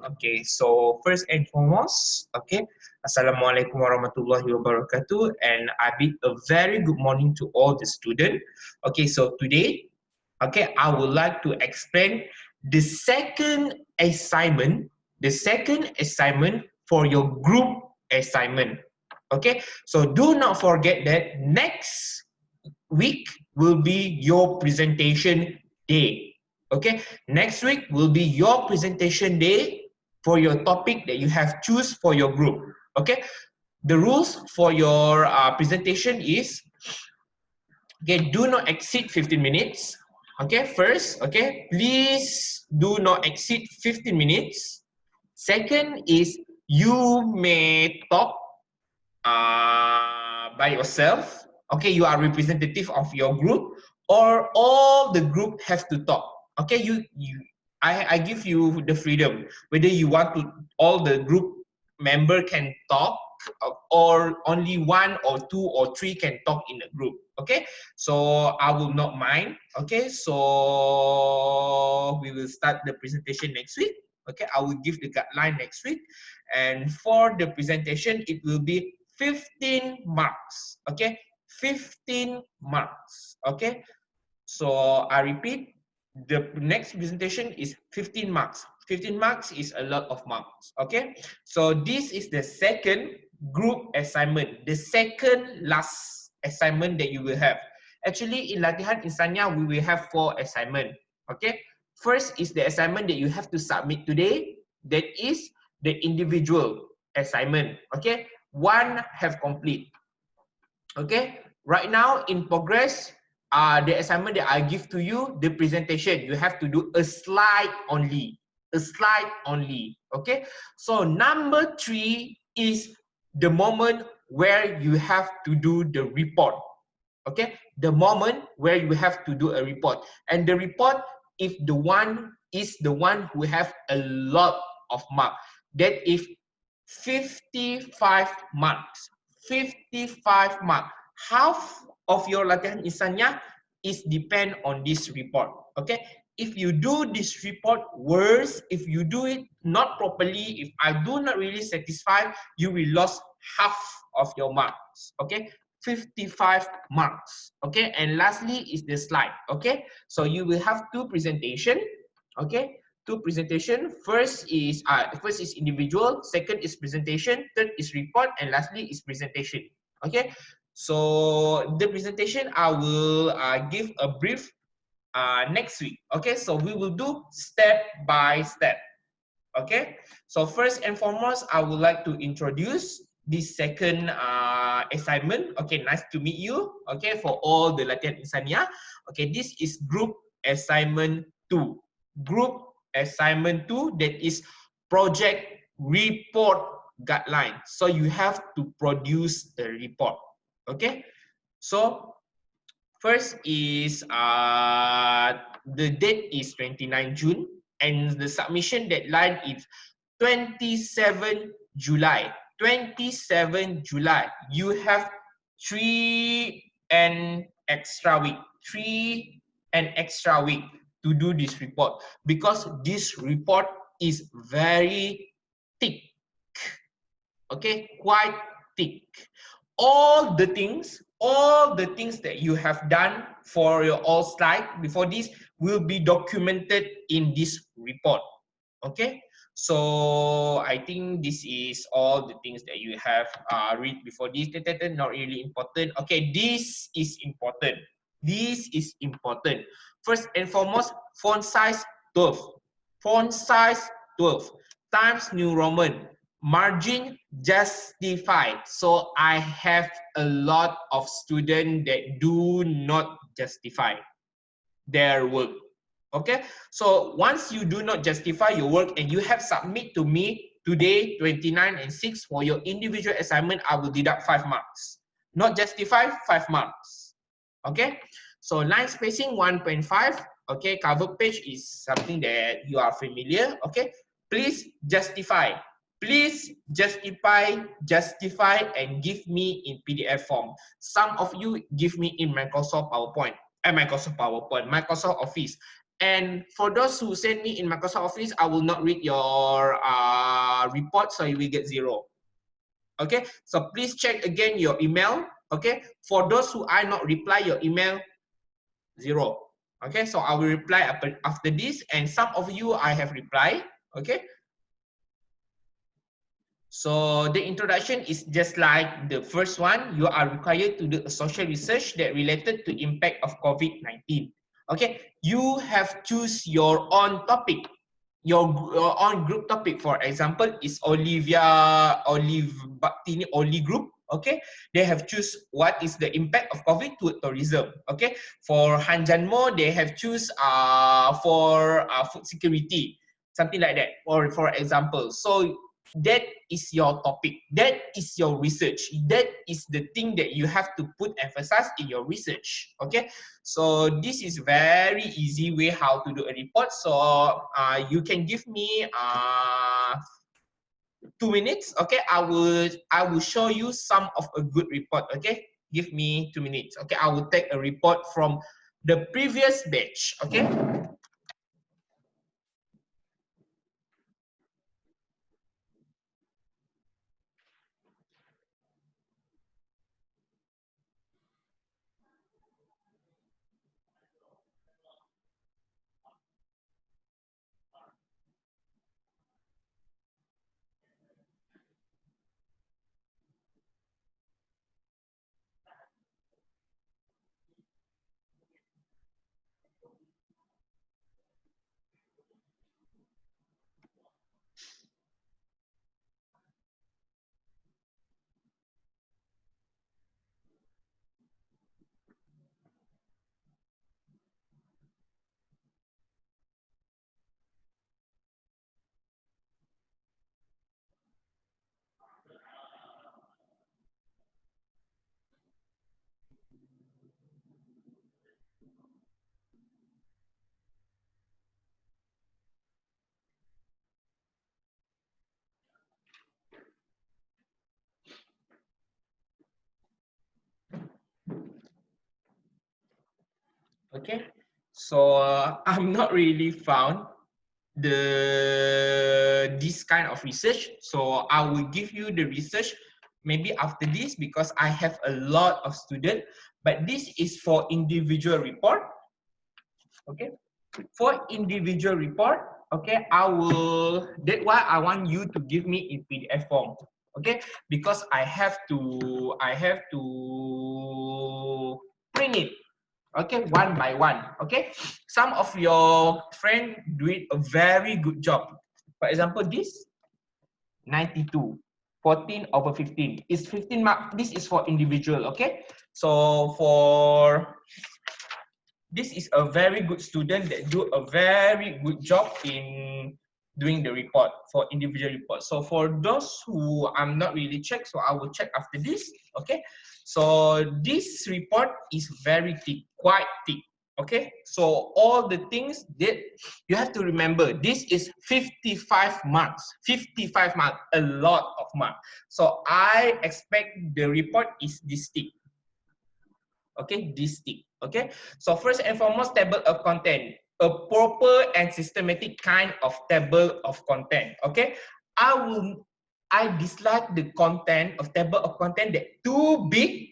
Okay, so first and foremost, okay, Assalamualaikum warahmatullahi wabarakatuh, and I bid a very good morning to all the students. Okay, so today, okay, I would like to explain the second assignment for your group assignment. Okay, so do not forget that next week will be your presentation day. Okay, next week will be your presentation day for your topic that you have choose for your group. Okay, the rules for your presentation is, okay, do not exceed 15 minutes. Okay, first, okay, please do not exceed 15 minutes. Second is you may talk by yourself. Okay, you are representative of your group, or all the group have to talk. Okay, I give you the freedom whether you want to all the group member can talk, or only one or two or three can talk in a group. Okay, so I will not mind. Okay, so we will start the presentation next week. Okay, I will give the guideline next week, and for the presentation it will be 15 marks. Okay, 15 marks. Okay, so I repeat, the next presentation is 15 marks. 15 marks is a lot of marks. Okay, so this is the second group assignment, the second last assignment that you will have. Actually, in Latihan Insania, we will have 4 assignments. Okay, first is the assignment that you have to submit today. That is the individual assignment. Okay, one have complete. Okay, right now in progress, the assignment that I give to you, the presentation, you have to do a slide only. A slide only. Okay, so number 3 is the moment where you have to do the report. Okay, the moment where you have to do a report, and the report, if the one is the one who have a lot of marks, that is 55 marks. 55 marks. Half of your latihan insania is depend on this report. Okay, if you do this report worse, if you do it not properly, if I do not really satisfied, you will lose half of your marks. Okay, 55 marks. Okay, and lastly is the slide. Okay, so you will have 2 presentation. Okay, 2 presentation. First is individual, second is presentation, third is report, and lastly is presentation. Okay, so the presentation I will give a brief next week. Okay, so we will do step by step. Okay, so first and foremost, I would like to introduce this second assignment. Okay, nice to meet you. Okay, for all the latihan insania. Okay, this is group assignment 2. Group assignment 2, that is project report guideline. So you have to produce a report. Okay, so first is the date is 29 June, and the submission deadline is 27 July. 27 July. You have 3 and extra week. 3 and extra week to do this report, because this report is very thick. Okay, quite thick. All the things that you have done for your all slide before this will be documented in this report. Okay, so I think this is all the things that you have read before this. Not really important. Okay, this is important. This is important. First and foremost, font size 12. Font size 12. Times New Roman. Margin justified. So I have a lot of students that do not justify their work. Okay, so once you do not justify your work and you have submit to me today 29 and 6 for your individual assignment, I will deduct 5 marks. Not justify, 5 marks. Okay, so line spacing 1.5. Okay, cover page is something that you are familiar. Okay, please justify. Please justify and give me in PDF form. Some of you give me in Microsoft PowerPoint, Microsoft Office. And for those who send me in Microsoft Office, I will not read your report, so you will get 0. Okay, so please check again your email. Okay, for those who I not reply your email, 0. Okay, so I will reply after this, and some of you I have replied. Okay, so the introduction is just like the first one. You are required to do a social research that related to impact of COVID-19. Okay, you have choose your own topic, your own group topic. For example, is Olive Baktini Oli group. Okay, they have choose what is the impact of COVID to tourism. Okay, for Han Janmo, they have choose for food security, something like that. Or for example, so that is your topic, that is your research, that is the thing that you have to put emphasis in your research. Okay, so this is very easy way how to do a report. So you can give me 2 minutes. Okay, I will show you some of a good report. Okay, give me 2 minutes. Okay, I will take a report from the previous batch. Okay. Okay, so I'm not really found this kind of research, so I will give you the research maybe after this, because I have a lot of students, but this is for individual report. Okay, for individual report, okay, that's why I want you to give me in PDF form. Okay, because I have to print it. Okay, one by one. Okay, some of your friends do it a very good job. For example, this 92, 14/15 is 15 mark. This is for individual. Okay, so for this is a very good student that do a very good job in doing the report for individual report. So for those who I'm not really check, so I will check after this. Okay, so this report is very thick, quite thick. Okay, so all the things that you have to remember, this is 55 marks, 55 marks, a lot of marks. So I expect the report is this thick. Okay, this thick. Okay, so first and foremost, table of content, a proper and systematic kind of table of content. Okay, I dislike the content of table of content that too big,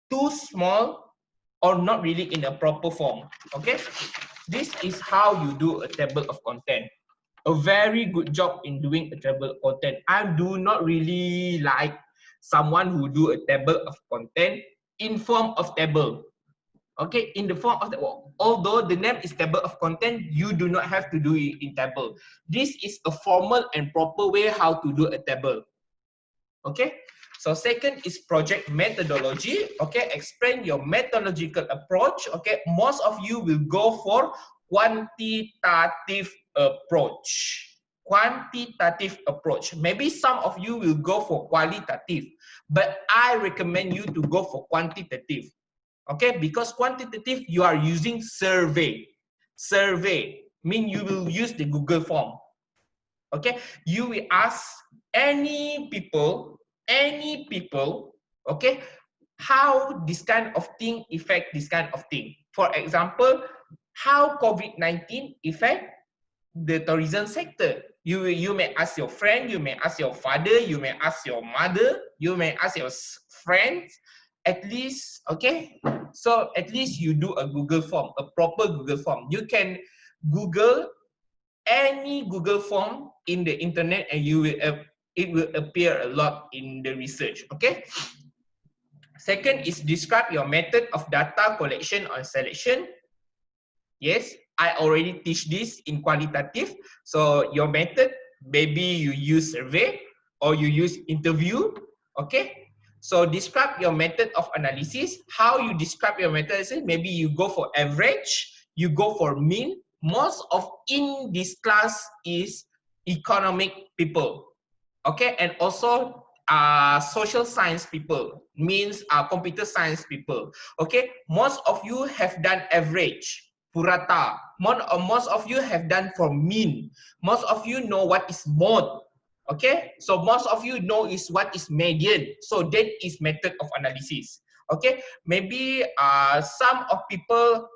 too small, or not really in a proper form. Okay, this is how you do a table of content. A very good job in doing a table of content. I do not really like someone who do a table of content in form of table. Okay, in the form of the, although the name is table of content, you do not have to do it in table. This is a formal and proper way how to do a table. Okay, so second is project methodology. Okay, explain your methodological approach. Okay, most of you will go for quantitative approach. Quantitative approach. Maybe some of you will go for qualitative, but I recommend you to go for quantitative. Okay, because quantitative, you are using survey. Survey mean you will use the Google form. Okay, you will ask any people, okay, how this kind of thing affect this kind of thing. For example, how COVID-19 affect the tourism sector. You may ask your friend, you may ask your father, you may ask your mother, you may ask your friends, at least, okay? So at least you do a Google form, a proper Google form. You can Google any Google form in the internet and you will it will appear a lot in the research, okay? Second is describe your method of data collection or selection. Yes, I already teach this in qualitative. So your method, maybe you use survey or you use interview, okay? So describe your method of analysis. How you describe your method, maybe you go for average, you go for mean. Most of in this class is economic people, okay? And also social science people, means computer science people, okay? Most of you have done average, Purata. Most of you have done for mean. Most of you know what is mode. Okay, so most of you know is what is median. So that is method of analysis. Okay, maybe some of people,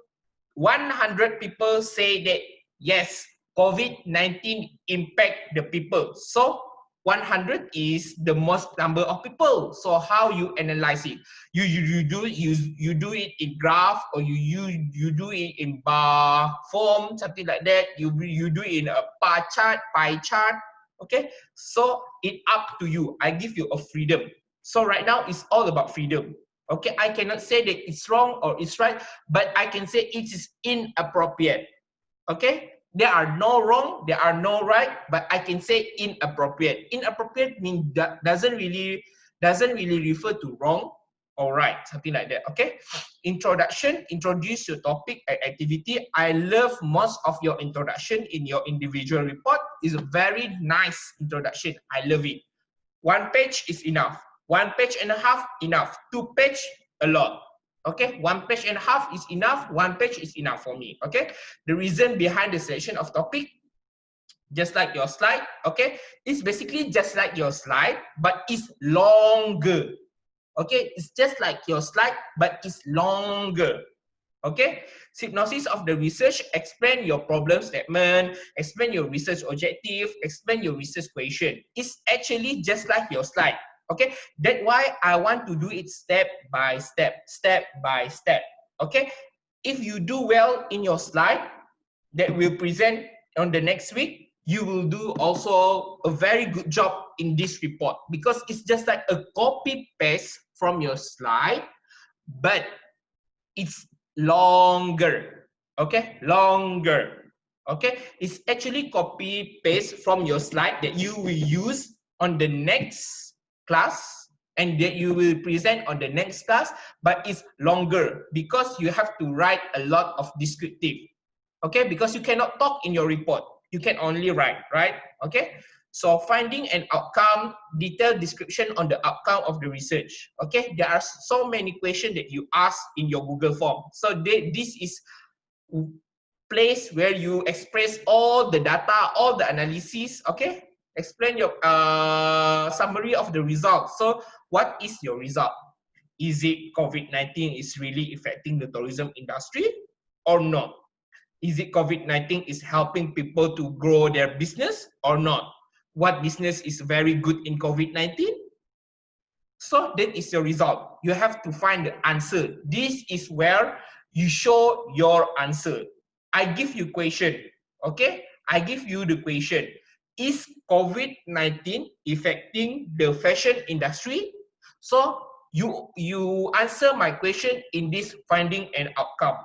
100 people say that yes, COVID-19 impact the people. So 100 is the most number of people. So how you analyze it? You do it in graph, or you do it in bar form, something like that. You do it in a pie chart. Okay, so it up to you. I give you a freedom. So right now it's all about freedom. Okay, I cannot say that it's wrong or it's right, but I can say it is inappropriate. Okay, there are no wrong, there are no right, but I can say inappropriate. Inappropriate means that doesn't really refer to wrong or right, something like that. Okay, introduction, introduce your topic and activity. I love most of your introduction in your individual report. Is a very nice introduction. I love it. 1 page is enough. 1 page and a half, enough. 2 page, a lot. Okay, 1 page and a half is enough. 1 page is enough for me. Okay, the reason behind the selection of topic, just like your slide, okay, it's basically just like your slide, but it's longer. Okay, it's just like your slide, but it's longer. Okay, synopsis of the research, explain your problem statement, explain your research objective, explain your research question. It's actually just like your slide. Okay, that's why I want to do it step by step. Okay, if you do well in your slide that we'll present on the next week, you will do also a very good job in this report, because it's just like a copy paste from your slide, but it's longer. Okay, longer. Okay, it's actually copy paste from your slide that you will use on the next class and that you will present on the next class, but it's longer because you have to write a lot of descriptive. Okay, because you cannot talk in your report, you can only write, right? Okay, so finding an outcome, detailed description on the outcome of the research. Okay, there are so many questions that you ask in your Google form. So this is place where you express all the data, all the analysis. Okay, explain your summary of the results. So what is your result? Is it COVID-19 is really affecting the tourism industry or not? Is it COVID-19 is helping people to grow their business or not? What business is very good in COVID-19? So that is your result. You have to find the answer. This is where you show your answer. I give you question, okay? I give you the question. Is COVID-19 affecting the fashion industry? So you answer my question in this finding and outcome.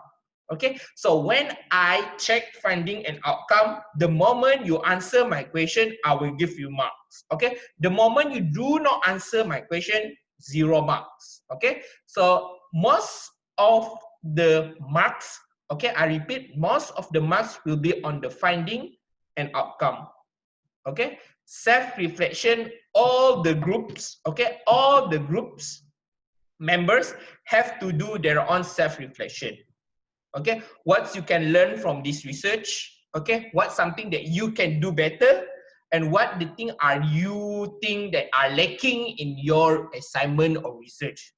Okay, so when I check finding and outcome, the moment you answer my question, I will give you marks. Okay, the moment you do not answer my question, 0 marks. Okay, so most of the marks, okay, I repeat, most of the marks will be on the finding and outcome. Okay, self-reflection, all the groups, okay, all the groups members have to do their own self-reflection. Okay, what you can learn from this research, okay, what's something that you can do better, and what the thing are you think that are lacking in your assignment or research.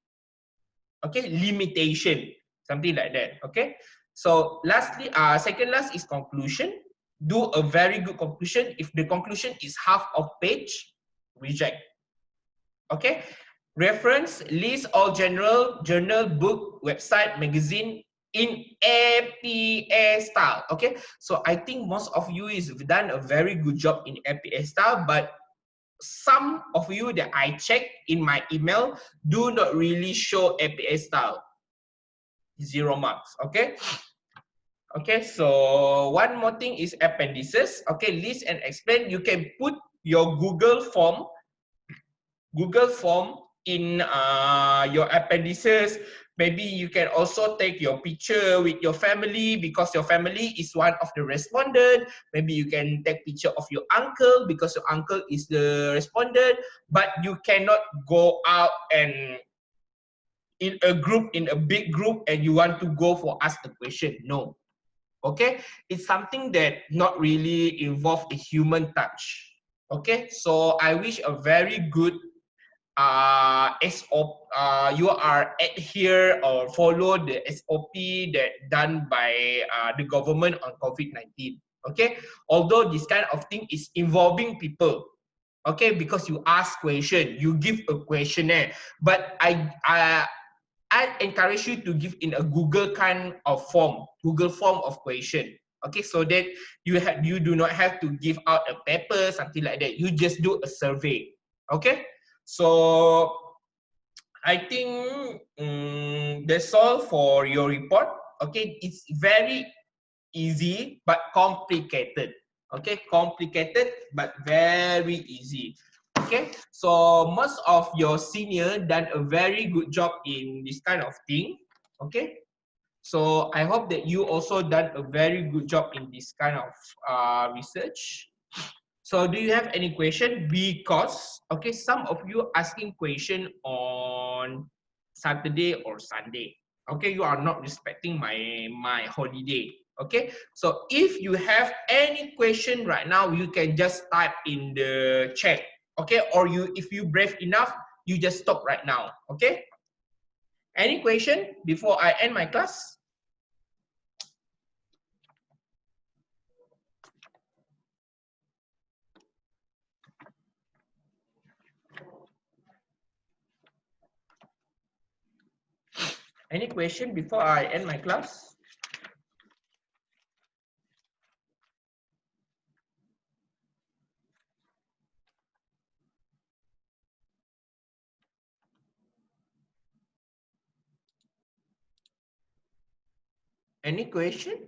Okay, limitation, something like that. Okay, So lastly, second last is conclusion. Do a very good conclusion. If the conclusion is half of page, reject. Okay. Reference, list all general, journal, book, website, magazine in APA style. Okay. So I think most of you is done a very good job in APA style, but some of you that I check in my email do not really show APA style. 0 marks. Okay. Okay, so one more thing is appendices. Okay, list and explain. You can put your Google form in your appendices. Maybe you can also take your picture with your family because your family is one of the respondent. Maybe you can take picture of your uncle because your uncle is the respondent. But you cannot go out and in a big group and you want to go for ask the question. No. Okay, it's something that not really involve a human touch. Okay, so I wish a very good SOP, you are adhere or follow the SOP that done by the government on COVID-19. Okay, although this kind of thing is involving people. Okay, because you ask question, you give a questionnaire, but I encourage you to give in a Google kind of form, Google form of question. Okay, so that you do not have to give out a paper, something like that. You just do a survey. Okay, so I think that's all for your report. Okay, it's very easy but complicated. Okay, complicated but very easy. Okay, so most of your senior done a very good job in this kind of thing. Okay, so I hope that you also done a very good job in this kind of research. So do you have any question? Because okay, some of you asking question on Saturday or Sunday. Okay, you are not respecting my holiday. Okay, so if you have any question right now, you can just type in the chat. Okay, or if you brave enough, you just stop right now. Okay. Any question before I end my class? Any question before I end my class? Any question?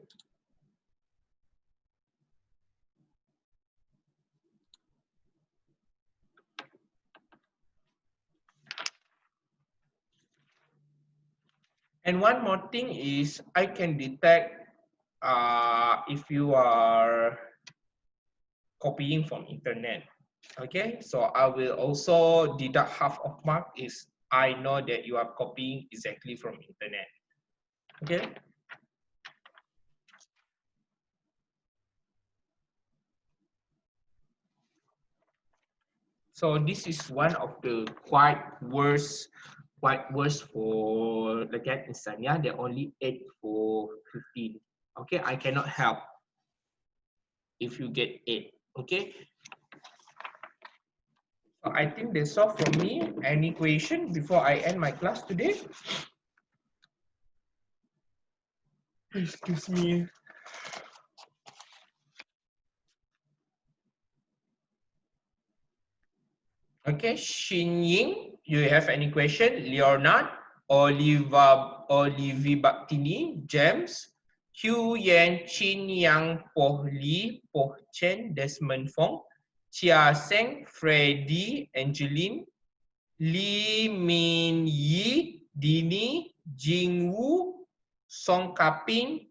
And one more thing is I can detect if you are copying from internet. Okay, so I will also deduct half of mark is I know that you are copying exactly from internet. Okay. So this is one of the quite worst for the cat insania. They're only 8 for 15. Okay, I cannot help if you get 8. Okay. So I think that's all from me. Any question before I end my class today? Excuse me. Okay, Xin Ying, you have any question? Leonard, Olivia Baktini, James, Hugh Yan, Chin Yang, Poh Lee, Poh Chen, Desmond Fong, Chia Seng, Freddy, Angeline, Lee Min Yi, Dini, Jing Wu, Song Kaping,